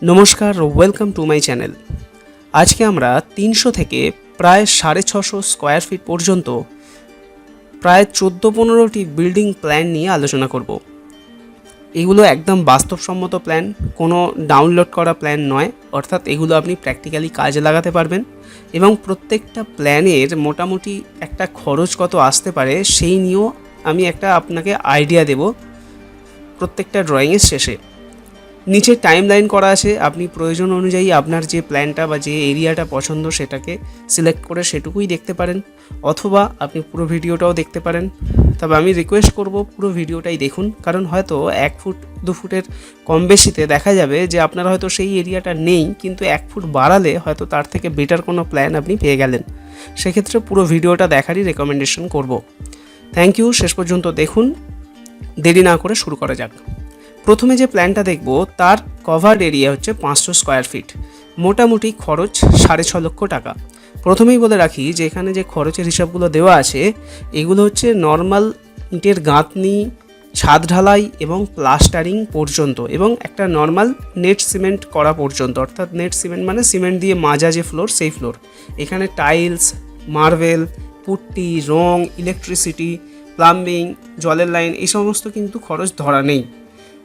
নমস্কার, welcome to my channel. আজকে আমরা 300 থেকে প্রায় 650 স্কোয়ার ফিট পর্যন্ত প্রায় 14-15টি বিল্ডিং প্ল্যান নিয়ে আলোচনা করব। এগুলো একদম বাস্তবসম্মত প্ল্যান, কোনো ডাউনলোড করা প্ল্যান নয়, অর্থাৎ এগুলো আপনি প্র্যাকটিক্যালি কাজে লাগাতে পারবেন এবং প্রত্যেকটা প্ল্যানের মোটামুটি একটা খরচ কত আসতে পারে সেই নিয়েও আমি আপনাকে আইডিয়া দেব প্রত্যেকটা ড্রয়িংয়ের শেষে। নিচে টাইমলাইন করা আছে, আপনি প্রয়োজন অনুযায়ী আপনার যে প্ল্যানটা বা যে এরিয়াটা পছন্দ সেটাকে সিলেক্ট করে সেটুকুই দেখতে পারেন, অথবা আপনি পুরো ভিডিওটাও দেখতে পারেন। তবে আমি রিকোয়েস্ট করব পুরো ভিডিওটাই দেখুন, কারণ হয়তো 1 ফুট 2 ফুটের কম বেশিতে দেখা যাবে যে আপনার হয়তো সেই এরিয়াটা নেই, কিন্তু 1 ফুট বাড়ালে হয়তো তার থেকে বেটার কোনো প্ল্যান আপনি পেয়ে গেলেন। সেক্ষেত্রে পুরো ভিডিওটা দেখারই রেকমেন্ডেশন করব। থ্যাংক ইউ, শেষ পর্যন্ত দেখুন। দেরি না করে শুরু করা যাক। প্রথমে যে প্ল্যানটা দেখব তার কভার্ড এরিয়া হচ্ছে 500 স্কোয়ার ফিট, মোটামুটি খরচ 6.5 লক্ষ টাকা। প্রথমেই বলে রাখি যে এখানে যে খরচের হিসাবগুলো দেওয়া আছে এগুলো হচ্ছে নর্মাল ইটের গাঁথনি, ছাদ ঢালাই এবং প্লাস্টারিং পর্যন্ত, এবং একটা নর্মাল নেট সিমেন্ট করা পর্যন্ত। অর্থাৎ নেট সিমেন্ট মানে সিমেন্ট দিয়ে মাজা যে ফ্লোর, সেই ফ্লোর। এখানে টাইলস, মার্বেল, পুট্টি, রং, ইলেকট্রিসিটি, প্লাম্বিং, জলের লাইন এই সমস্ত কিন্তু খরচ ধরা নেই।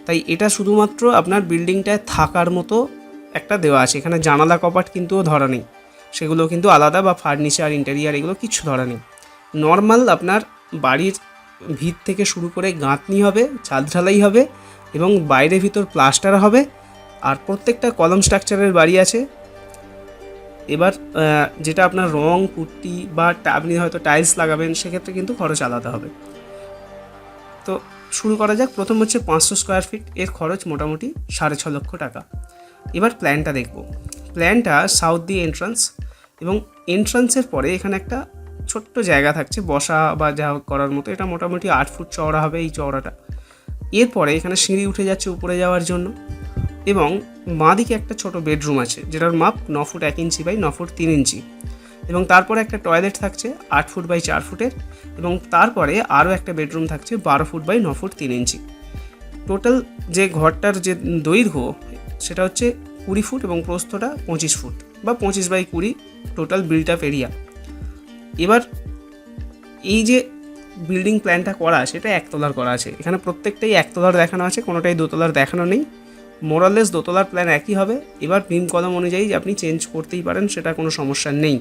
তাই এটা শুধুমাত্র আপনার বিল্ডিংটায় থাকার মতো একটা দেওয়া আছে। এখানে জানালা কপাট কিন্তু ধরা নেই, সেগুলো কিন্তু আলাদা, বা ফার্নিচার, ইন্টেরিয়ার এগুলো কিচ্ছু ধরা নেই। নর্মাল আপনার বাড়ির ভিত থেকে শুরু করে গাঁথনি হবে, ছাদ ঢালাই হবে এবং বাইরে ভিতর প্লাস্টার হবে। আর প্রত্যেকটা কলাম স্ট্রাকচারের বাড়ি আছে। এবার যেটা আপনার রং, পুট্টি বা আপনি হয়তো টাইলস লাগাবেন, সেক্ষেত্রে কিন্তু খরচ আলাদা হবে। তো শুরু করা যাক। প্রথম হচ্ছে 500 স্কোয়ার ফিট, এর খরচ মোটামুটি 6.5 লক্ষ টাকা। এবার প্ল্যানটা দেখব। প্ল্যানটা সাউথ দিয়ে এন্ট্রান্স, এবং এন্ট্রান্সের পরে এখানে একটা ছোট্ট জায়গা থাকছে বসা বা যা করার মতো। এটা মোটামুটি 8 ফুট চওড়া হবে এই চওড়াটা। এরপরে এখানে সিঁড়ি উঠে যাচ্ছে উপরে যাওয়ার জন্য, এবং বাঁদিকে একটা ছোট বেডরুম আছে যেটার মাপ 9 ফুট 1 ইঞ্চি বাই 9 ফুট 3 ইঞ্চি, এবং তারপরে একটা টয়লেট থাকছে 8 ফুট বাই 4 ফুটের, এবং তারপরে আরও একটা বেডরুম থাকছে 12 foot by 9 foot 3 inch. Total যে ঘরটার যে দৈর্ঘ্য সেটা হচ্ছে 20 ফুট এবং প্রস্থটা 25 ফুট বা 25 by 20 total built up area. এবার এই যে বিল্ডিং প্ল্যানটা করা আছে এটা 1 তলার করা আছে। এখানে প্রত্যেকটাই 1 তলার দেখানো আছে, কোনোটাই 2 তলার দেখানো নেই। মোরালেস 2 তলার প্ল্যান একই হবে। এবার বিম কলম অনুযায়ী আপনি চেঞ্জ করতেই পারেন, সেটা কোনো সমস্যা নেই।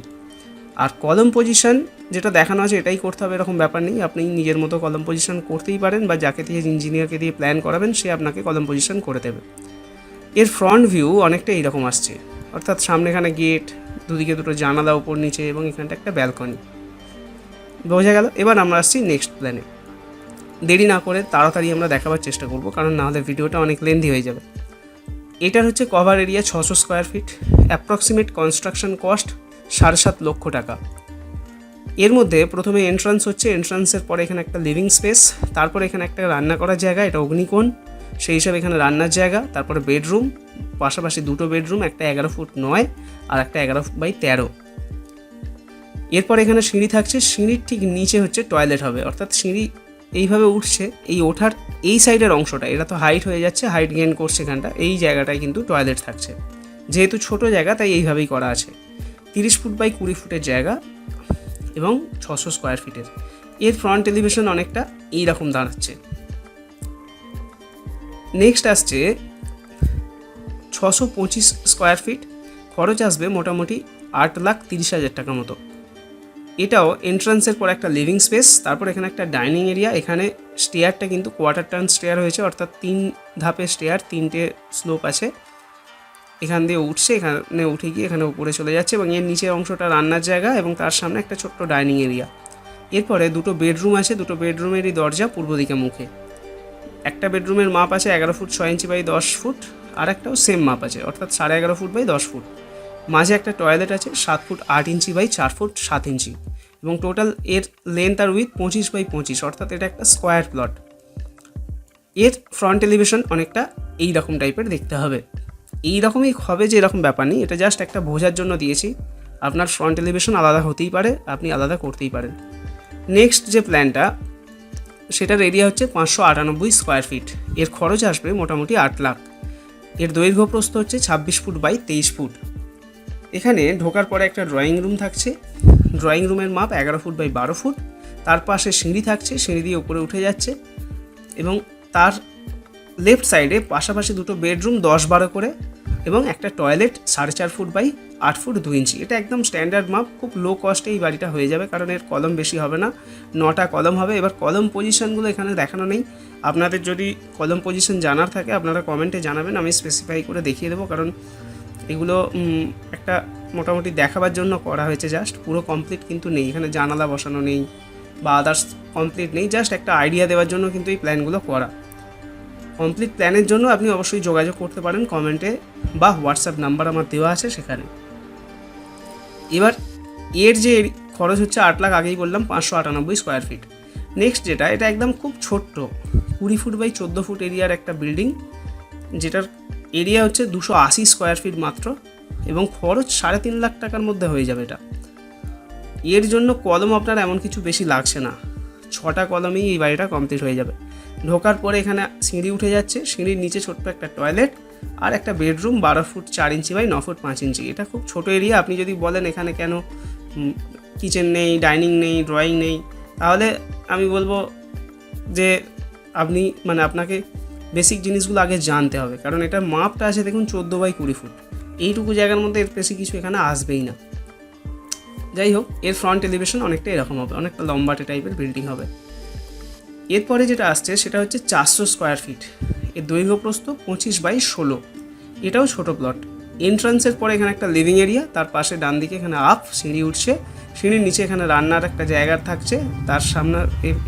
আর কলম পজিশন যেটা দেখানো আছে এটাই করতে হবে এরকম ব্যাপার নেই, আপনি নিজের মতো কলম পজিশন করতেই পারেন, বা যাকে দিয়ে ইঞ্জিনিয়ারকে দিয়ে প্ল্যান করাবেন সে আপনাকে কলম পজিশন করে দেবে। এর ফ্রন্ট ভিউ অনেকটা এইরকম আসছে, অর্থাৎ সামনে এখানে গেট, দুদিকে দুটো জানালা উপর নিচে, এবং এখানটা একটা ব্যালকনি। বোঝা গেল। এবার আমরা আসছি নেক্সট প্ল্যানে। দেরি না করে তাড়াতাড়ি আমরা দেখাবার চেষ্টা করব, কারণ নাহলে ভিডিওটা অনেক লেন্দি হয়ে যাবে। এটার হচ্ছে cover area 600 square feet, approximate construction cost 7.5 লক্ষ টাকা। এর মধ্যে প্রথমে এন্ট্রান্স হচ্ছে, এন্ট্রান্সের পরে এখানে একটা লিভিং স্পেস, তারপরে এখানে একটা রান্না করার জায়গা, এটা অগ্নিকোণ, সেই হিসাবে এখানে রান্নার জায়গা, তারপরে বেডরুম, পাশাপাশি দুটো বেডরুম, একটা 11 ফুট 9 আর একটা 11 বাই 13। এরপর এখানে সিঁড়ি থাকছে, সিঁড়ির ঠিক নিচে হচ্ছে টয়লেট হবে। অর্থাৎ সিঁড়ি এইভাবে উঠছে, এই ওঠার এই সাইডের অংশটা, এটা তো হাইট হয়ে যাচ্ছে, হাইট গেইন করছে এখানটা, এই জায়গাটায় কিন্তু টয়লেট থাকছে। যেহেতু ছোট জায়গা তাই এইভাবেই করা আছে। 30 ফুট বাই 20 ফুটের জায়গা এবং 600 স্কোয়ার ফিটের। এর ফ্রন্ট এলিভেশন অনেকটা এইরকম দাঁড়াচ্ছে। নেক্সট আসছে 625 স্কোয়ার ফিট, খরচ আসবে মোটামুটি 8,30,000 টাকা মতো। এটাও এন্ট্রান্সের পর একটা লিভিং স্পেস, তারপর এখানে একটা ডাইনিং এরিয়া। এখানে স্টেয়ারটা কিন্তু কোয়ার্টার টার্ন স্টেয়ার হয়েছে, অর্থাৎ 3 ধাপের স্টেয়ার, 3টে স্লোপ আছে। এখান দিয়ে উঠছে, এখানে উঠে গিয়ে এখানে উপরে চলে যাচ্ছে, এবং এর নিচের অংশটা রান্নার জায়গা, এবং তার সামনে একটা ছোট্ট ডাইনিং এরিয়া। এরপরে দুটো বেডরুম আছে, দুটো বেডরুমেরই দরজা পূর্ব দিকে মুখে। একটা বেডরুমের মাপ আছে 11 ফুট 6 ইঞ্চি বাই 10 ফুট, আর একটাও সেম মাপ আছে, অর্থাৎ 11.5 ফুট বাই 10 ফুট। মাঝে একটা টয়লেট আছে 7 ফুট 8 ইঞ্চি বাই 4 ফুট 7 ইঞ্চি, এবং টোটাল এর লেন্থ আর উইথ 25 বাই 25, অর্থাৎ এটা একটা স্কোয়ার প্লট। এর ফ্রন্ট এলিভেশন অনেকটা এই রকম টাইপের দেখতে হবে। এই রকমই হবে যে এরকম ব্যাপার নেই, এটা জাস্ট একটা বোঝার জন্য দিয়েছি। আপনার ফ্রন্ট এলিভেশন আলাদা হতেই পারে, আপনি আলাদা করতেই পারেন। নেক্সট যে প্ল্যানটা সেটার এরিয়া হচ্ছে 598 স্কোয়ার ফিট, এর খরচ আসবে মোটামুটি 8 লাখ। এর দৈর্ঘ্য প্রস্থ হচ্ছে 26 ফুট বাই 23 ফুট। এখানে ঢোকার পরে একটা ড্রয়িং রুম থাকছে, ড্রয়িং রুমের মাপ 11 ফুট বাই 12 ফুট। তার পাশে সিঁড়ি থাকছে, সিঁড়ি দিয়ে উপরে উঠে যাচ্ছে এবং তার লেফট সাইডে পাশাপাশি দুটো বেডরুম 10-12 করে এবং একটা টয়লেট 4.5 ফুট বাই 8 ফুট 2 ইঞ্চি। এটা একদম স্ট্যান্ডার্ড মাপ, খুব লো কস্টে এই বাড়িটা হয়ে যাবে, কারণ এর কলম বেশি হবে না, 9টা কলম হবে। এবার কলম পজিশনগুলো এখানে দেখানো নেই, আপনাদের যদি কলম পজিশন জানার থাকে আপনারা কমেন্টে জানাবেন, আমি স্পেসিফাই করে দেখিয়ে দেবো, কারণ এগুলো একটা মোটামুটি দেখাবার জন্য করা হয়েছে, জাস্ট পুরো কমপ্লিট কিন্তু নেই, এখানে জানালা বসানো নেই বা আদার্স কমপ্লিট নেই, জাস্ট একটা আইডিয়া দেওয়ার জন্য কিন্তু এই প্ল্যানগুলো করা। কমপ্লিট প্ল্যানের জন্য আপনি অবশ্যই যোগাযোগ করতে পারেন কমেন্টে বা হোয়াটসঅ্যাপ নাম্বার আমার দেওয়া আছে সেখানে। এবার এর যে খরচ হচ্ছে 8 লাখ, আগেই বললাম 598 স্কোয়ার ফিট। নেক্সট যেটা, এটা একদম খুব ছোট্ট 20 ফুট বাই 14 ফুট এরিয়ার একটা বিল্ডিং, যেটার এরিয়া হচ্ছে 280 স্কোয়ার ফিট মাত্র এবং খরচ 3.5 লাখ টাকার মধ্যে হয়ে যাবে এটা। এর জন্য কলম আপনার এমন কিছু বেশি লাগছে না, 6টা কলমেই এই বাড়িটা কমপ্লিট হয়ে যাবে। ঢোকার পরে এখানে সিঁড়ি উঠে যাচ্ছে, সিঁড়ির নিচে ছোট্ট একটা টয়লেট আর একটা bedroom 12 foot 4 inch by 9 foot 5 inch. এটা খুব ছোটো এরিয়া। আপনি যদি বলেন এখানে কেন কিচেন নেই, ডাইনিং নেই, ড্রয়িং নেই, তাহলে আমি বলবো যে আপনি আপনাকে বেসিক জিনিসগুলো আগে জানতে হবে, কারণ এটার মাপটা আছে দেখুন 14 বাই 20 ফুট। এইটুকু জায়গার মধ্যে এর বেশি কিছু এখানে আসবেই না। যাই হোক, এর ফ্রন্ট এলিভেশন অনেকটা এরকম হবে, অনেকটা লম্বাটে টাইপের বিল্ডিং হবে। এরপরে যেটা আসছে সেটা হচ্ছে 400 স্কোয়ার ফিট, এর দৈর্ঘ্য প্রস্থ 25 বাই 16। এটাও ছোট প্লট। এন্ট্রান্সের পরে এখানে একটা লিভিং এরিয়া, তার পাশে ডান দিকে এখানে সিঁড়ি উঠছে, সিঁড়ির নিচে এখানে রান্নার একটা জায়গা থাকছে, তার সামনে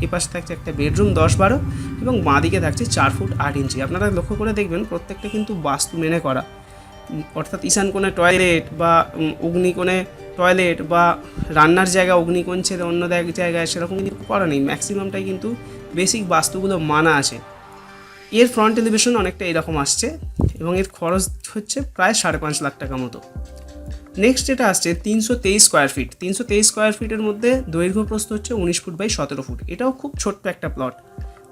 এপাশে থাকছে একটা বেডরুম 10-12 এবং বাঁ দিকে থাকছে 4 ফুট 8 ইঞ্চি। আপনারা লক্ষ্য করে দেখবেন প্রত্যেকটা কিন্তু বাস্তু মেনে করা, অর্থাৎ ঈশান কোণে টয়লেট বা অগ্নিকোণে টয়লেট বা রান্নার জায়গা অগ্নিকোণ ছেড়ে অন্য জায়গায় সেরকম কিন্তু করা নেই, ম্যাক্সিমামটাই কিন্তু বেসিক বাস্তুগুলো মানা আছে। এর ফ্রন্ট এলিভেশন অনেকটা এরকম আসছে এবং এর খরচ হচ্ছে প্রায় 5.5 লাখ টাকা মতো। নেক্সট যেটা আসছে 323 স্কোয়ার ফিট। 323 স্কোয়ার ফিটের মধ্যে দৈর্ঘ্য প্রস্থ হচ্ছে 19 ফুট বাই 17 ফুট। এটাও খুব ছোট্ট একটা প্লট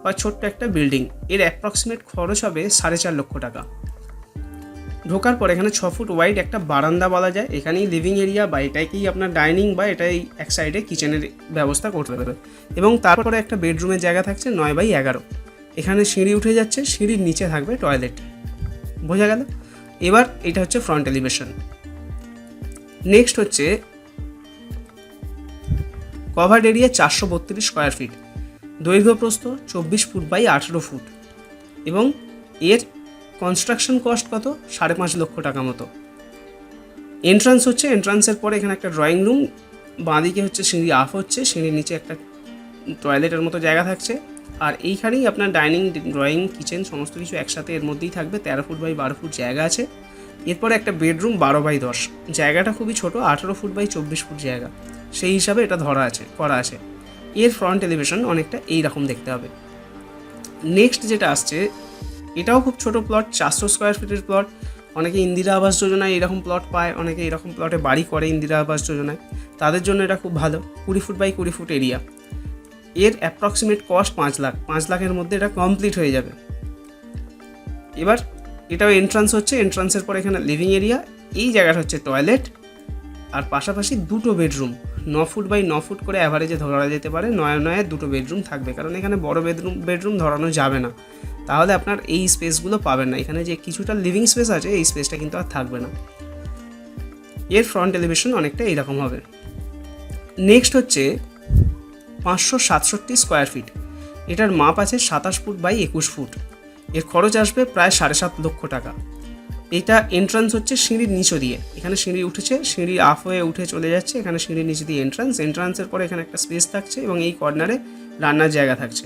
বা ছোট্ট একটা বিল্ডিং। এর অ্যাপ্রক্সিমেট খরচ হবে 4.5 লক্ষ টাকা। ঢোকার পর এখানে 6 ফুট ওয়াইড একটা বারান্দা বলা যায়, এখানেই লিভিং এরিয়া বা এটাকেই আপনার ডাইনিং বা এটাই এক সাইডে কিচেনের ব্যবস্থা করতে পারবে এবং তারপরে একটা বেডরুমের জায়গা থাকছে 9 বাই 11। এখানে সিঁড়ি উঠে যাচ্ছে, সিঁড়ির নিচে থাকবে টয়লেট। বোঝা গেল? এবার এটা হচ্ছে ফ্রন্ট এলিভেশন। নেক্সট হচ্ছে কভার্ড এরিয়া 432 স্কোয়ার ফিট, দৈর্ঘ্য প্রস্থ 24 ফুট বাই 18 ফুট এবং এর কনস্ট্রাকশন কস্ট কত? 5.5 লক্ষ টাকা মতো। এন্ট্রান্স হচ্ছে, এন্ট্রান্সের পরে এখানে একটা ড্রয়িং রুম, বাঁদিকে হচ্ছে সিঁড়ি আপ হচ্ছে, সিঁড়ির নিচে একটা টয়লেটের মতো জায়গা থাকছে আর এইখানেই আপনার ডাইনিং, ড্রয়িং, কিচেন সমস্ত কিছু একসাথে এর মধ্যেই থাকবে। 13 ফুট বাই 12 ফুট জায়গা আছে। এরপরে একটা বেডরুম 12 বাই 10, জায়গাটা খুবই ছোট, 18 ফুট বাই 24 ফুট জায়গা, সেই হিসাবে এটা করা আছে। এর ফ্রন্ট এলিভেশন অনেকটা এইরকম দেখতে হবে। নেক্সট যেটা আসছে, এটাও খুব ছোট প্লট, 400 স্কোয়ার ফিটের প্লট। অনেকে ইন্দিরা আবাস যোজনায় এরকম প্লট পায়, অনেকে এরকম প্লটে বাড়ি করে ইন্দিরা আবাস যোজনায়, তাদের জন্য এটা খুব ভালো। 20 ফুট বাই 20 ফুট এরিয়া। এর অ্যাপ্রক্সিমেট কস্ট 5 লাখ। 5 লাখের মধ্যে এটা কমপ্লিট হয়ে যাবে। এবার এটাও এন্ট্রান্স হচ্ছে, এন্ট্রান্সের পর এখানে লিভিং এরিয়া, এই জায়গাটা হচ্ছে টয়লেট আর পাশাপাশি দুটো বেডরুম 9 ফুট বাই 9 ফুট করে অ্যাভারেজে ধরা যেতে পারে। 9 দুটো বেডরুম থাকবে, কারণ এখানে বড় বেডরুম ধরানো যাবে না, তাহলে আপনার এই স্পেসগুলো পাবেন না। এখানে যে কিছুটা লিভিং স্পেস আছে এই স্পেসটা কিন্তু আর থাকবে না। এর ফ্রন্ট এলিভেশন অনেকটা এইরকম হবে। নেক্সট হচ্ছে 567 স্কোয়ার ফিট, এটার মাপ আছে 27 ফুট বাই 21 ফুট। এর খরচ আসবে প্রায় 7.5 লক্ষ টাকা। এটা এন্ট্রান্স হচ্ছে সিঁড়ির নিচে দিয়ে, এখানে সিঁড়ি উঠেছে, সিঁড়ি আপ হয়ে উঠে চলে যাচ্ছে, এখানে সিঁড়ির নিচে দিয়ে এন্ট্রান্সের পরে এখানে একটা স্পেস থাকছে এবং এই কর্নারে রান্নার জায়গা থাকছে।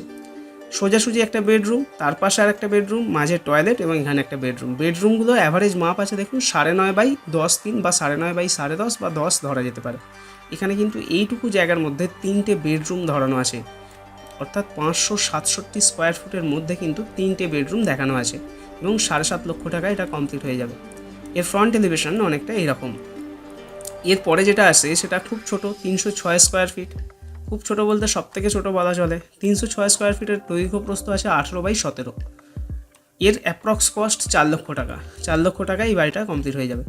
সোজাসুজি একটা বেডরুম, তার পাশে আর একটা বেডরুম, মাঝে টয়লেট এবং এখানে একটা বেডরুম। বেডরুমগুলো অ্যাভারেজ মাপ আছে দেখুন 9.5 বাই 10 বা 9.5 বাই 10.5 বা 10 ধরা যেতে পারে। এখানে কিন্তু এইটুকু জায়গার মধ্যে 3টে বেডরুম ধরানো আছে, অর্থাৎ 567 স্কোয়ার ফুটের মধ্যে কিন্তু 3টে বেডরুম দেখানো আছে এবং 7.5 লক্ষ টাকা এটা কমপ্লিট হয়ে যাবে। এর ফ্রন্ট এলিভেশন অনেকটা এইরকম। এরপরে যেটা আসে সেটা খুব ছোট, 306 স্কোয়ার ফিট। খুব ছোট বলতে সব থেকে ছোটো বলা চলে। 306 স্কোয়ার ফিটের দৈর্ঘ্য প্রস্থ আছে 18 বাই 17। এর অ্যাপ্রক্স কস্ট 4 লক্ষ টাকা। 4 লক্ষ টাকায় এই বাড়িটা কমপ্লিট হয়ে যাবে।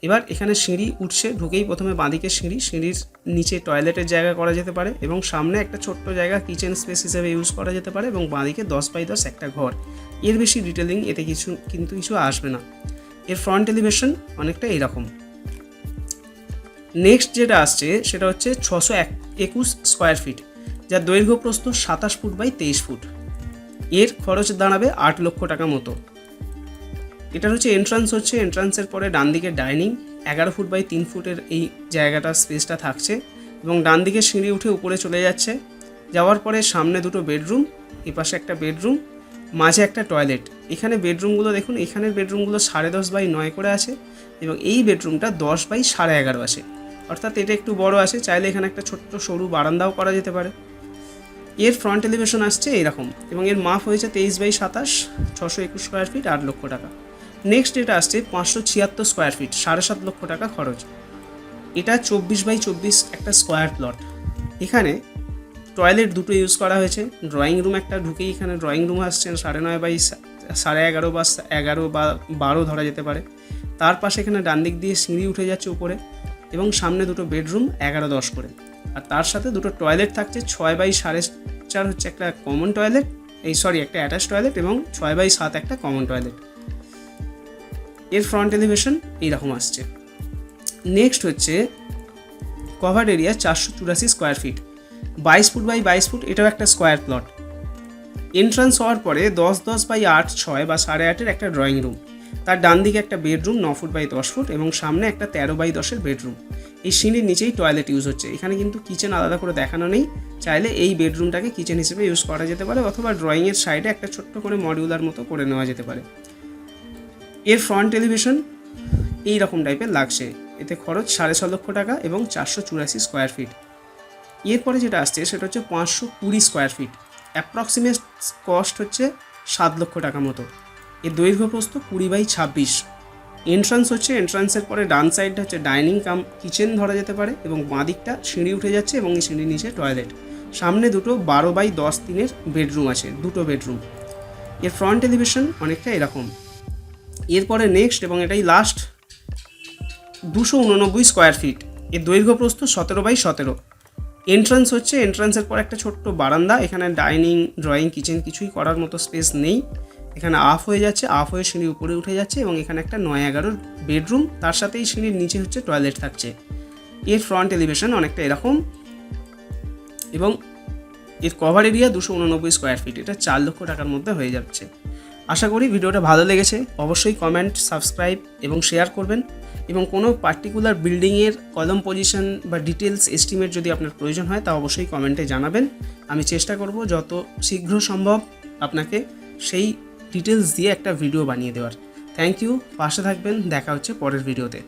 এবার এখানে সিঁড়ি উঠছে, ঢুকেই প্রথমে বাঁদিকে সিঁড়ির নিচে টয়লেটের জায়গা করা যেতে পারে এবং সামনে একটা ছোট্ট জায়গা কিচেন স্পেস হিসেবে ইউজ করা যেতে পারে এবং বাঁদিকে 10x10 একটা ঘর। এর বেশি ডিটেলিং এতে কিছু আসবে না। এর ফ্রন্ট এলিভেশন অনেকটা এইরকম। নেক্সট যেটা আসছে সেটা হচ্ছে 621 স্কোয়ার ফিট, যার দৈর্ঘ্য প্রস্থ 27 ফুট বাই 23 ফুট। এর খরচ দাঁড়াবে 8 লক্ষ টাকা মতো। এটার হচ্ছে এন্ট্রান্সের পরে ডান দিকে ডাইনিং, 11 ফুট বাই 3 ফুটের এই জায়গাটার স্পেসটা থাকছে এবং ডান দিকে সিঁড়ি উঠে উপরে চলে যাচ্ছে। যাওয়ার পরে সামনে দুটো বেডরুম, এপাশে একটা বেডরুম, মাঝে একটা টয়লেট। এখানে বেডরুমগুলো দেখুন, এখানের বেডরুমগুলো 10.5x9 করে আছে এবং এই বেডরুমটা 10x11.5 আছে, অর্থাৎ এটা একটু বড় আছে। চাইলে এখানে একটা ছোট্ট সরু বারান্দাও করা যেতে পারে। এর ফ্রন্ট এলিভেশন আসছে এইরকম এবং এর মাপ হয়েছে 23x27, 621 স্কোয়ার ফিট, 8 লক্ষ টাকা। নেক্সট এটা আসছে 576 স্কোয়ার ফিট, 7.5 লক্ষ টাকা খরচ। এটা 24x24 একটা স্কোয়ার প্লট। এখানে টয়লেট দুটো ইউজ করা হয়েছে, ড্রয়িং রুম একটা, ঢুকেই এখানে ড্রয়িং রুম আসছে 9.5x11.5 বা 11 বা 12 ধরা যেতে পারে। তার পাশে এখানে ডান দিক দিয়ে সিঁড়ি উঠে যাচ্ছে উপরে এবং সামনে দুটো বেডরুম 11-10 করে, আর তার সাথে দুটো টয়লেট থাকছে। 6x4.5 হচ্ছে একটা কমন টয়লেট, একটা অ্যাটাচ টয়লেট এবং 6x7 একটা কমন টয়লেট। এর ফ্রন্ট এলিভেশন এইরকম আসছে। নেক্সট হচ্ছে covered area 484 square feet, 22 foot by 22 foot, এটাও একটা স্কোয়ার প্লট। এন্ট্রান্স হওয়ার পরে 10-10x8, 6 বা 8.5-এর একটা ড্রয়িং রুম, তার ডান দিকে একটা বেডরুম 9 ফুট বাই 10 ফুট এবং সামনে একটা 13x10-এর বেডরুম। এই সিঁড়ির নিচেই টয়লেট ইউজ হচ্ছে। এখানে কিন্তু কিচেন আলাদা করে দেখানো নেই, চাইলে এই বেডরুমটাকে কিচেন হিসেবে ইউজ করা যেতে পারে অথবা ড্রয়িংয়ের সাইডে একটা ছোট্ট করে মডিউলার মতো করে নেওয়া যেতে পারে। এর ফ্রন্ট এলিভেশন এই রকম টাইপের লাগছে। এতে খরচ 6.5 লক্ষ টাকা এবং 484 স্কোয়ার ফিট। এরপরে যেটা আসছে সেটা হচ্ছে 520 স্কোয়ার ফিট, অ্যাপ্রক্সিমেট কস্ট হচ্ছে 7 লক্ষ টাকা মতো। এর দৈর্ঘ্য প্রস্থ 20x26। এন্ট্রান্সের পরে ডান সাইডটা হচ্ছে ডাইনিং কাম কিচেন ধরা যেতে পারে এবং বাঁ দিকটা সিঁড়ি উঠে যাচ্ছে এবং এই সিঁড়ির নিচে টয়লেট। সামনে দুটো 12x10 বেডরুম আছে, দুটো বেডরুম। এর ফ্রন্ট এলিভেশন অনেকটা এরকম। এরপরে নেক্সট এবং এটাই লাস্ট 289 স্কোয়ার ফিট, এর দৈর্ঘ্য প্রস্থ 17x17। এন্ট্রান্সের পর একটা ছোট্ট বারান্দা, এখানে ডাইনিং, ড্রয়িং, কিচেন কিছুই করার মতো স্পেস নেই। এখানে অফ হয়ে সিঁড়ি উপরে উঠে যাচ্ছে এবং এখানে একটা 9-11 বেডরুম, তার সাথেই সিঁড়ির নিচে হচ্ছে টয়লেট থাকছে। এর ফ্রন্ট এলিভেশন অনেকটা এরকম এবং এর কভার এরিয়া 289 স্কোয়ার ফিট, এটা 4 লক্ষ টাকার মধ্যে হয়ে যাচ্ছে। আশা করি ভিডিওটা ভালো লেগেছে। অবশ্যই কমেন্ট, সাবস্ক্রাইব এবং শেয়ার করবেন এবং কোনো পার্টিকুলার বিল্ডিংয়ের কলম পজিশন বা ডিটেলস এস্টিমেট যদি আপনার প্রয়োজন হয় তা অবশ্যই কমেন্টে জানাবেন। আমি চেষ্টা করব যত শীঘ্র সম্ভব আপনাকে সেই ডিটেলস দিয়ে একটা ভিডিও বানিয়ে দেওয়ার। থ্যাংক ইউ, পাশে থাকবেন, দেখা হচ্ছে পরের ভিডিওতে।